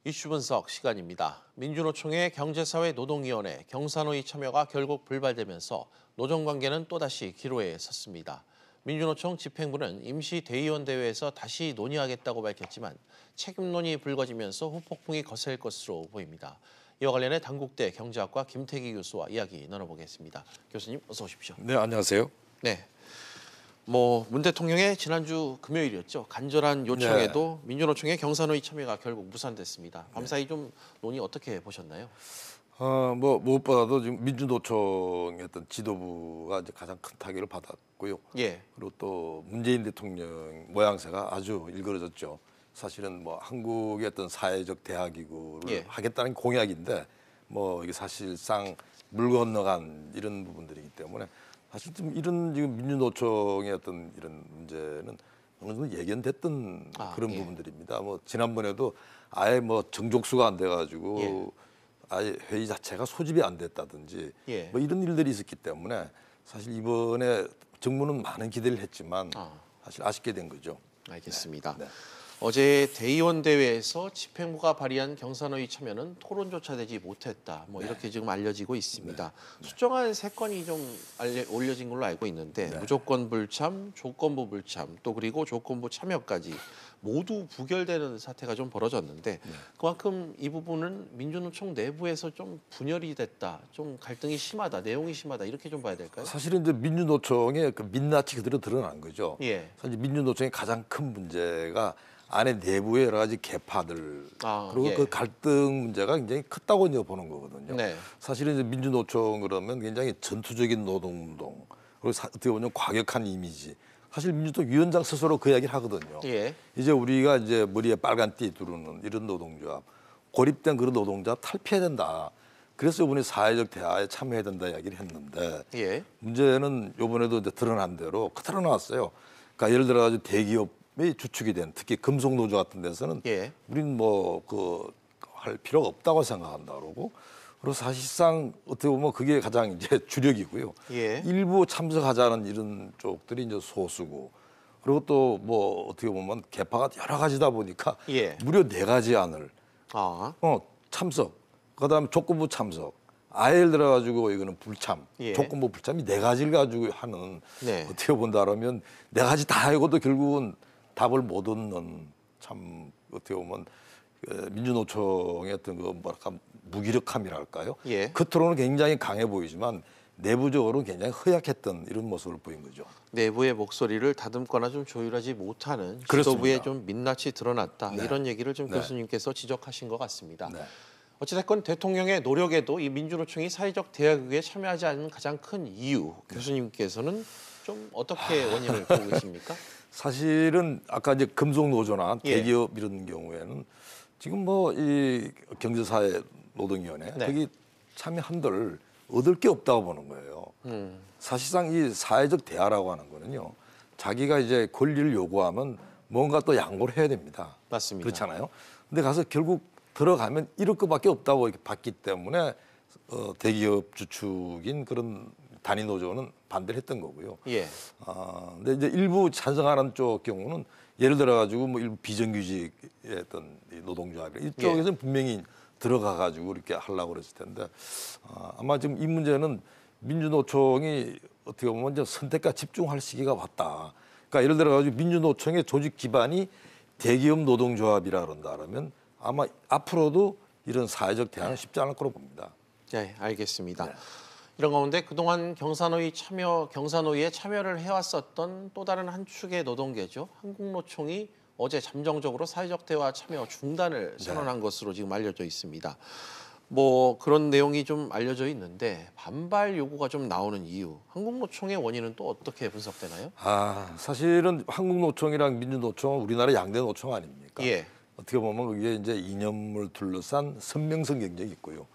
이슈 분석 시간입니다. 민주노총의 경제사회노동위원회 경사노위 참여가 결국 불발되면서 노정관계는 또다시 기로에 섰습니다. 민주노총 집행부는 임시 대의원 대회에서 다시 논의하겠다고 밝혔지만 책임론이 불거지면서 후폭풍이 거셀 것으로 보입니다. 이와 관련해 단국대 경제학과 김태기 교수와 이야기 나눠보겠습니다. 교수님 어서 오십시오. 네, 안녕하세요. 네. 문 대통령의 지난주 금요일이었죠. 간절한 요청에도 민주노총의 경사노위 참여가 결국 무산됐습니다. 밤사이 좀 논의 어떻게 보셨나요? 무엇보다도 지금 민주노총의 어떤 지도부가 이제 가장 큰 타격을 받았고요. 예. 그리고 또 문재인 대통령 모양새가 아주 일그러졌죠. 사실은 한국의 어떤 사회적 대화기구를 하겠다는 공약인데 이게 사실상 물 건너간 이런 부분들이기 때문에 사실 좀 이런 지금 민주노총의 어떤 이런 문제는 어느 정도 예견됐던 그런 부분들입니다. 지난번에도 아예 정족수가 안 돼가지고 아예 회의 자체가 소집이 안 됐다든지 이런 일들이 있었기 때문에 사실 이번에 정부는 많은 기대를 했지만 사실 아쉽게 된 거죠. 알겠습니다. 네. 어제 대의원 대회에서 집행부가 발의한 경사노위 참여는 토론조차 되지 못했다. 이렇게 지금 알려지고 있습니다. 수정안 3건이 좀 올려진 걸로 알고 있는데 무조건 불참, 조건부 불참, 또 그리고 조건부 참여까지 모두 부결되는 사태가 좀 벌어졌는데 그만큼 이 부분은 민주노총 내부에서 좀 분열이 됐다, 좀 갈등이 심하다, 내용이 심하다 이렇게 좀 봐야 될까요? 사실은 이제 민주노총의 그 민낯이 그대로 드러난 거죠. 사실 민주노총의 가장 큰 문제가 안에 내부의 여러 가지 계파들 그리고 그 갈등 문제가 굉장히 컸다고 이제 보는 거거든요. 사실은 이제 민주노총 그러면 굉장히 전투적인 노동운동 그리고 어떻게 보면 과격한 이미지. 사실 민주노총 위원장 스스로 그 이야기를 하거든요. 이제 우리가 이제 머리에 빨간 띠 두르는 이런 노동조합, 고립된 그런 노동조합 탈피해야 된다. 그래서 이번에 사회적 대화에 참여해야 된다 이야기를 했는데 문제는 이번에도 이제 드러난 대로 그대로 나왔어요. 그러니까 예를 들어 가지고 대기업의 주축이 된 특히 금속노조 같은 데서는 우리는 할 필요가 없다고 생각한다 그러고 그리고 사실상 어떻게 보면 그게 가장 이제 주력이고요. 일부 참석하자는 이런 쪽들이 이제 소수고 그리고 또 어떻게 보면 계파가 여러 가지다 보니까 무려 4가지 안을 참석, 그다음에 조건부 참석, 아예 예를 들어가지고 이거는 불참, 조건부 불참이 4가지를 가지고 하는 어떻게 본다라면 4가지 다 하고도 결국은 답을 못 얻는 참 어떻게 보면 민주노총의 어떤 무기력함이랄까요? 겉으로는 굉장히 강해 보이지만 내부적으로는 굉장히 허약했던 이런 모습을 보인 거죠. 내부의 목소리를 다듬거나 좀 조율하지 못하는 지도부의 좀 민낯이 드러났다. 이런 얘기를 좀 교수님께서 지적하신 것 같습니다. 어찌됐건 대통령의 노력에도 이 민주노총이 사회적 대화기구에 참여하지 않는 가장 큰 이유, 교수님께서는 좀 어떻게 원인을 보고 계십니까? 사실은 아까 이제 금속노조나 대기업 이런 경우에는 지금 이 경제사회노동위원회 거기 참여한들 얻을 게 없다고 보는 거예요. 사실상 이 사회적 대화라고 하는 거는요. 자기가 이제 권리를 요구하면 뭔가 또 양보를 해야 됩니다. 맞습니다. 그렇잖아요. 근데 가서 결국 들어가면 이럴 것밖에 없다고 이렇게 봤기 때문에 대기업 주축인 그런 단위 노조는 반대를 했던 거고요. 근데 이제 일부 찬성하는 쪽 경우는 예를 들어 가지고 일부 비정규직의 어떤 노동조합이 이쪽에서는 분명히 들어가 가지고 이렇게 하려고 그랬을 텐데 아마 지금 이 문제는 민주노총이 어떻게 보면 이제 선택과 집중할 시기가 왔다. 그러니까 예를 들어 가지고 민주노총의 조직 기반이 대기업 노동조합이라 그런다면 아마 앞으로도 이런 사회적 대화는 쉽지 않을 거로 봅니다. 네, 알겠습니다. 이런 가운데 그동안 경사노위에 참여를 해왔었던 또 다른 한 축의 노동계죠. 한국노총이 어제 잠정적으로 사회적 대화 참여 중단을 선언한 것으로 지금 알려져 있습니다. 그런 내용이 좀 알려져 있는데 반발 요구가 좀 나오는 이유, 한국노총의 원인은 또 어떻게 분석되나요? 사실은 한국노총이랑 민주노총은 우리나라 양대 노총 아닙니까? 어떻게 보면 그게 이제 이념을 둘러싼 선명성 경쟁이 있고요.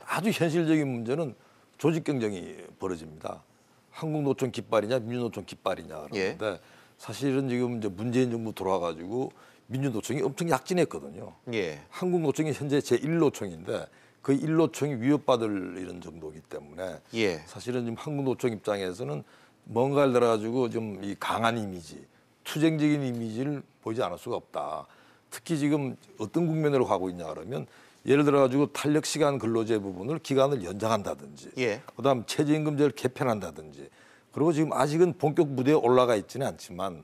아주 현실적인 문제는 조직 경쟁이 벌어집니다. 한국노총 깃발이냐 민주노총 깃발이냐 그러는데 사실은 지금 이제 문재인 정부 돌아가지고 민주노총이 엄청 약진했거든요. 한국노총이 현재 제1노총인데 그 1노총이 위협받을 이런 정도이기 때문에 사실은 지금 한국노총 입장에서는 뭔가를 들어가지고 좀 이 강한 이미지, 투쟁적인 이미지를 보이지 않을 수가 없다. 특히 지금 어떤 국면으로 가고 있냐 그러면 예를 들어 가지고 탄력 시간 근로제 부분을 기간을 연장한다든지, 예. 그다음 최저임금제를 개편한다든지, 그리고 지금 아직은 본격 무대에 올라가 있지는 않지만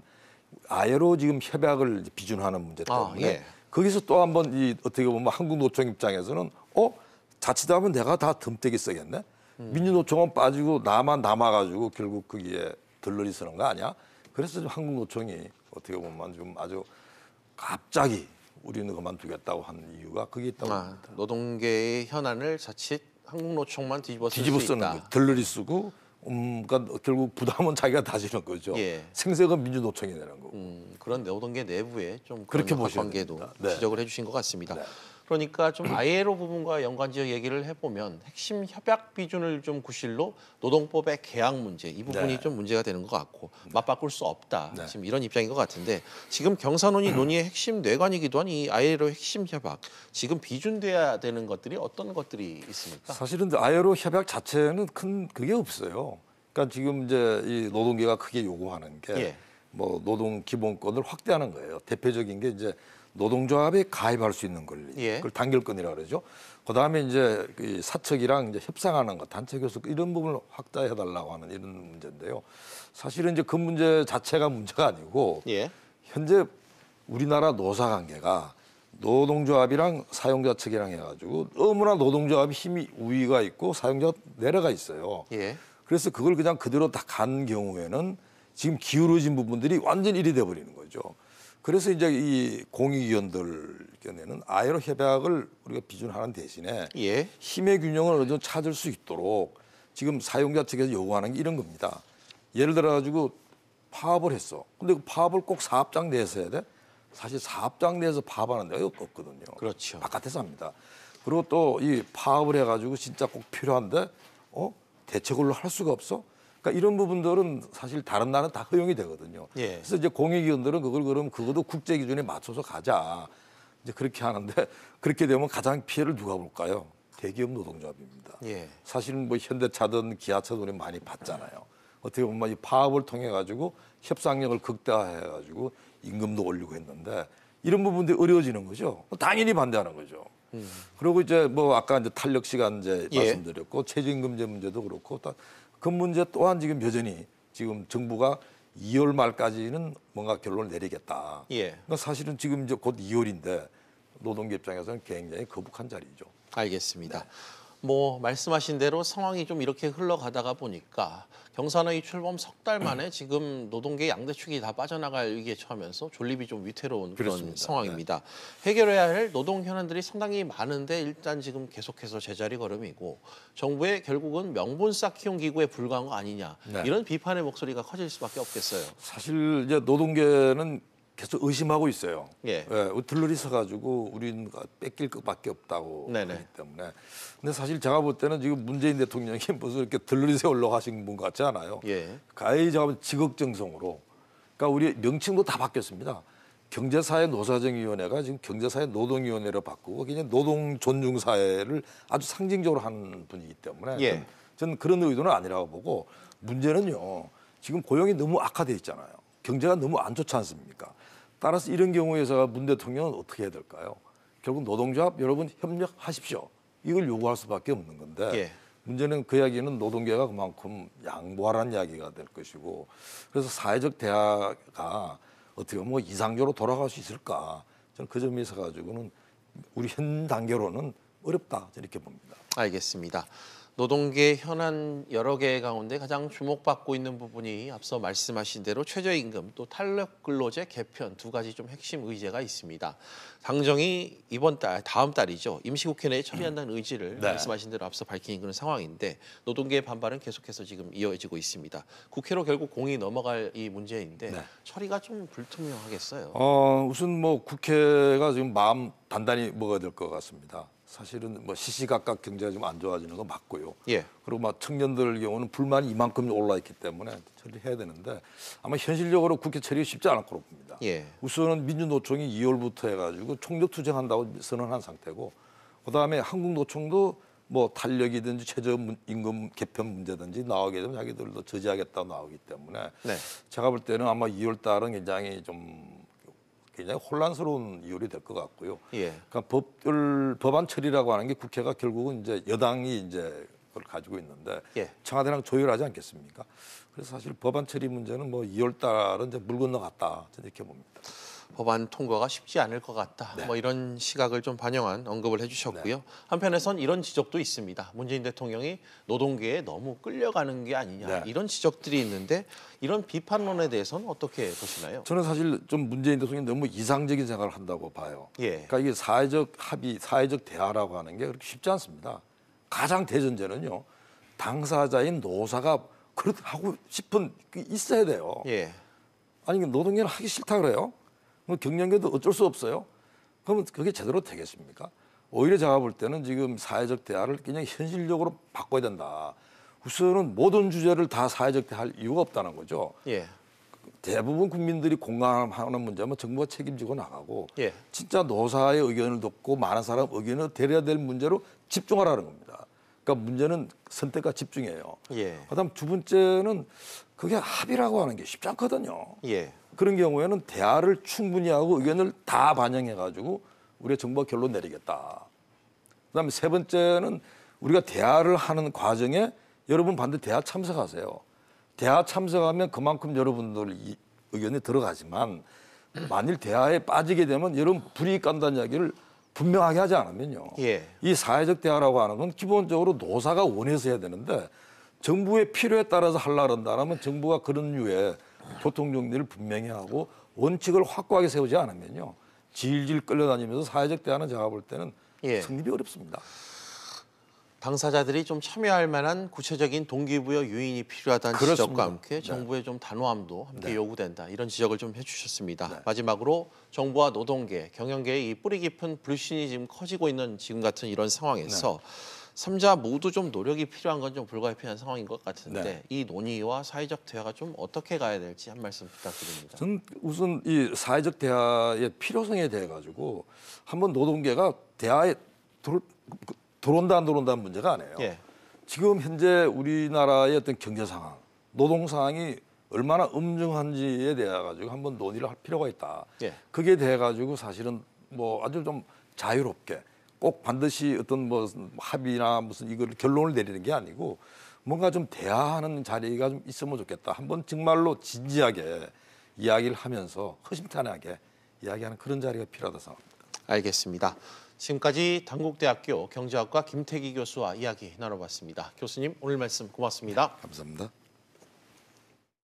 아예로 지금 협약을 비준하는 문제 때문에 예. 거기서 또 한번 이 어떻게 보면 한국노총 입장에서는 자칫하면 내가 다 덤태기 쓰겠네. 민주노총은 빠지고 나만 남아가지고 결국 거기에 들러리 쓰는 거 아니야? 그래서 좀 한국노총이 어떻게 보면 좀 아주 갑자기 우리는 그만두겠다고 한 이유가 그게 있다고 봅니다. 노동계의 현안을 자칫 한국노총만 뒤집어 쓸 수 쓰는 있다. 거예요. 들러리 쓰고 그러니까 결국 부담은 자기가 다 지는 거죠. 예. 생색은 민주노총이 내는 거고. 그런 노동계 내부에 좀 그렇게 그런 보셔야 관계도 됩니다. 네. 지적을 해주신 것 같습니다. 네. 그러니까 좀 ILO 부분과 연관지어 얘기를 해보면 핵심 협약 비준을 좀 구실로 노동법의 개항 문제 이 부분이 네. 좀 문제가 되는 것 같고 맞바꿀 수 없다. 네. 지금 이런 입장인 것 같은데 지금 경사논의 논의의 핵심 뇌관이기도 한 이 ILO 핵심 협약 지금 비준돼야 되는 것들이 어떤 것들이 있습니까? 사실은 ILO 협약 자체는 큰 그게 없어요. 그러니까 지금 이제 이 노동계가 크게 요구하는 게 뭐 노동 기본권을 확대하는 거예요. 대표적인 게 이제 노동조합에 가입할 수 있는 권리, 그걸 단결권이라고 그러죠. 그다음에 이제 그 사측이랑 이제 협상하는 것, 단체 교섭 이런 부분을 확대해달라고 하는 이런 문제인데요. 사실은 이제 그 문제 자체가 문제가 아니고 현재 우리나라 노사관계가 노동조합이랑 사용자 측이랑 해가지고 너무나 노동조합이 힘이 우위가 있고 사용자가 내려가 있어요. 그래서 그걸 그냥 그대로 다 간 경우에는 지금 기울어진 부분들이 완전 일이 돼버리는 거죠. 그래서 이제 이 공익위원들 견해는 ILO 협약을 우리가 비준하는 대신에 힘의 균형을 어느 정도 찾을 수 있도록 지금 사용자 측에서 요구하는 게 이런 겁니다. 예를 들어 가지고 파업을 했어. 근데 그 파업을 꼭 사업장 내에서 해야 돼? 사실 사업장 내에서 파업하는 데가 없거든요. 그렇죠. 바깥에서 합니다. 그리고 또 이 파업을 해가지고 진짜 꼭 필요한데 대책으로 할 수가 없어? 그러니까 이런 부분들은 사실 다른 나라는 다 허용이 되거든요. 그래서 이제 공익위원들은 그걸 그럼 그것도 국제 기준에 맞춰서 가자. 이제 그렇게 하는데 그렇게 되면 가장 피해를 누가 볼까요? 대기업 노동조합입니다. 사실은 뭐 현대차든 기아차든 많이 봤잖아요. 어떻게 보면 이 파업을 통해 가지고 협상력을 극대화해 가지고 임금도 올리고 했는데 이런 부분들이 어려워지는 거죠. 당연히 반대하는 거죠. 그리고 이제 뭐 아까 이제 탄력 시간제 말씀드렸고 최저임금제 문제도 그렇고 그 문제 또한 지금 여전히 지금 정부가 2월 말까지는 뭔가 결론을 내리겠다. 그러니까 사실은 지금 이제 곧 2월인데 노동계 입장에서는 굉장히 거북한 자리죠. 알겠습니다. 뭐 말씀하신 대로 상황이 좀 이렇게 흘러가다가 보니까 경사노의 출범 석 달 만에 지금 노동계 양대 축이 다 빠져나갈 위기에 처하면서 존립이 좀 위태로운 그런 상황입니다. 해결해야 할 노동 현안들이 상당히 많은데 일단 지금 계속해서 제자리 걸음이고 정부의 결국은 명분 쌓기용 기구에 불과한 거 아니냐 이런 비판의 목소리가 커질 수밖에 없겠어요. 사실 이제 노동계는 계속 의심하고 있어요. 들러리 서가지고 우리는 뺏길 것밖에 없다고 하기 때문에. 근데 사실 제가 볼 때는 지금 문재인 대통령이 무슨 이렇게 들러리 세 올라가신 분 같지 않아요. 가히 제가 보면 지극정성으로. 그러니까 우리 명칭도 다 바뀌었습니다. 경제사회 노사정위원회가 지금 경제사회 노동위원회로 바꾸고 그냥 노동존중사회를 아주 상징적으로 하는 분이기 때문에 저는 그런 의도는 아니라고 보고 문제는요. 지금 고용이 너무 악화돼 있잖아요. 경제가 너무 안 좋지 않습니까? 따라서 이런 경우에서 문 대통령은 어떻게 해야 될까요? 결국 노동조합 여러분 협력하십시오. 이걸 요구할 수밖에 없는 건데 문제는 그 이야기는 노동계가 그만큼 양보하라는 이야기가 될 것이고 그래서 사회적 대화가 어떻게 보면 이상적으로 돌아갈 수 있을까? 저는 그 점에서 가지고는 우리 현 단계로는 어렵다 이렇게 봅니다. 알겠습니다. 노동계 현안 여러 개 가운데 가장 주목받고 있는 부분이 앞서 말씀하신 대로 최저임금 또 탄력 근로제 개편 두 가지 좀 핵심 의제가 있습니다. 당정이 다음 달이죠. 임시국회 내에 처리한다는 의지를 말씀하신 대로 앞서 밝힌 그런 상황인데 노동계의 반발은 계속해서 지금 이어지고 있습니다. 국회로 결국 공이 넘어갈 이 문제인데 처리가 좀 불투명하겠어요. 우선 뭐 국회가 지금 마음 단단히 먹어야 될 것 같습니다. 사실은 뭐 시시각각 경제가 좀 안 좋아지는 건 맞고요. 그리고 막 청년들 경우는 불만이 이만큼 올라 있기 때문에 처리해야 되는데 아마 현실적으로 국회 처리가 쉽지 않을 거로 봅니다. 우선은 민주노총이 2월부터 해가지고 총력 투쟁한다고 선언한 상태고 그다음에 한국노총도 뭐 탄력이든지 최저임금 개편 문제든지 나오게 되면 자기들도 저지하겠다고 나오기 때문에 제가 볼 때는 아마 2월 달은 굉장히 좀 굉장히 혼란스러운 이율이 될 것 같고요. 예. 그러니까 법안 처리라고 하는 게 국회가 결국은 이제 여당이 이제 그걸 가지고 있는데 예. 청와대랑 조율하지 않겠습니까? 그래서 사실 법안 처리 문제는 뭐 2월 달은 이제 물 건너갔다 이렇게 봅니다. 법안 통과가 쉽지 않을 것 같다. 네. 뭐 이런 시각을 좀 반영한 언급을 해주셨고요. 네. 한편에선 이런 지적도 있습니다. 문재인 대통령이 노동계에 너무 끌려가는 게 아니냐 네. 이런 지적들이 있는데 이런 비판론에 대해서는 어떻게 보시나요? 저는 사실 좀 문재인 대통령이 너무 이상적인 생각을 한다고 봐요. 예. 그러니까 이게 사회적 합의, 사회적 대화라고 하는 게 그렇게 쉽지 않습니다. 가장 대전제는요. 당사자인 노사가 그렇게 하고 싶은 게 있어야 돼요. 예. 아니 노동계는 하기 싫다 그래요? 뭐 경영계도 어쩔 수 없어요. 그러면 그게 제대로 되겠습니까? 오히려 제가 볼 때는 지금 사회적 대화를 그냥 현실적으로 바꿔야 된다. 우선은 모든 주제를 다 사회적 대화할 이유가 없다는 거죠. 예. 대부분 국민들이 공감하는 문제면 정부가 책임지고 나가고 예. 진짜 노사의 의견을 듣고 많은 사람 의견을 데려야 될 문제로 집중하라는 겁니다. 그러니까 문제는 선택과 집중이에요. 예. 그다음 두 번째는 그게 합의라고 하는 게 쉽지 않거든요. 예. 그런 경우에는 대화를 충분히 하고 의견을 다 반영해가지고 우리가 정부가 결론 내리겠다. 그다음에 세 번째는 우리가 대화를 하는 과정에 여러분 반드시 대화 참석하세요. 대화 참석하면 그만큼 여러분들 의견이 들어가지만 만일 대화에 빠지게 되면 여러분 불이익 간다는 이야기를 분명하게 하지 않으면요. 예. 이 사회적 대화라고 하는 건 기본적으로 노사가 원해서 해야 되는데 정부의 필요에 따라서 하려고 한다면 정부가 그런 류의 교통 정리를 분명히 하고 원칙을 확고하게 세우지 않으면요. 질질 끌려다니면서 사회적 대화는 제가 볼 때는 예. 성립이 어렵습니다. 당사자들이 좀 참여할 만한 구체적인 동기부여 요인이 필요하다는 그렇습니다. 지적과 함께 네. 정부의 좀 단호함도 함께 네. 요구된다. 이런 지적을 좀 해주셨습니다. 네. 마지막으로 정부와 노동계, 경영계의 이 뿌리 깊은 불신이 지금 커지고 있는 지금 같은 이런 상황에서 삼자 모두 좀 노력이 필요한 건 좀 불가피한 상황인 것 같은데 네. 이 논의와 사회적 대화가 좀 어떻게 가야 될지 한 말씀 부탁드립니다. 저는 우선 이 사회적 대화의 필요성에 대해 가지고 한번 노동계가 대화에 들어온다 안 들어온다는 문제가 아니에요. 예. 지금 현재 우리나라의 어떤 경제 상황, 노동 상황이 얼마나 엄중한지에 대해 가지고 한번 논의를 할 필요가 있다. 예. 그게 대해 가지고 사실은 뭐 아주 좀 자유롭게 꼭 반드시 어떤 뭐 합의나 무슨 이걸 결론을 내리는 게 아니고 뭔가 좀 대화하는 자리가 좀 있으면 좋겠다. 한번 정말로 진지하게 이야기를 하면서 허심탄회하게 이야기하는 그런 자리가 필요하다고 생각합니다. 알겠습니다. 지금까지 단국대학교 경제학과 김태기 교수와 이야기 나눠봤습니다. 교수님 오늘 말씀 고맙습니다. 감사합니다.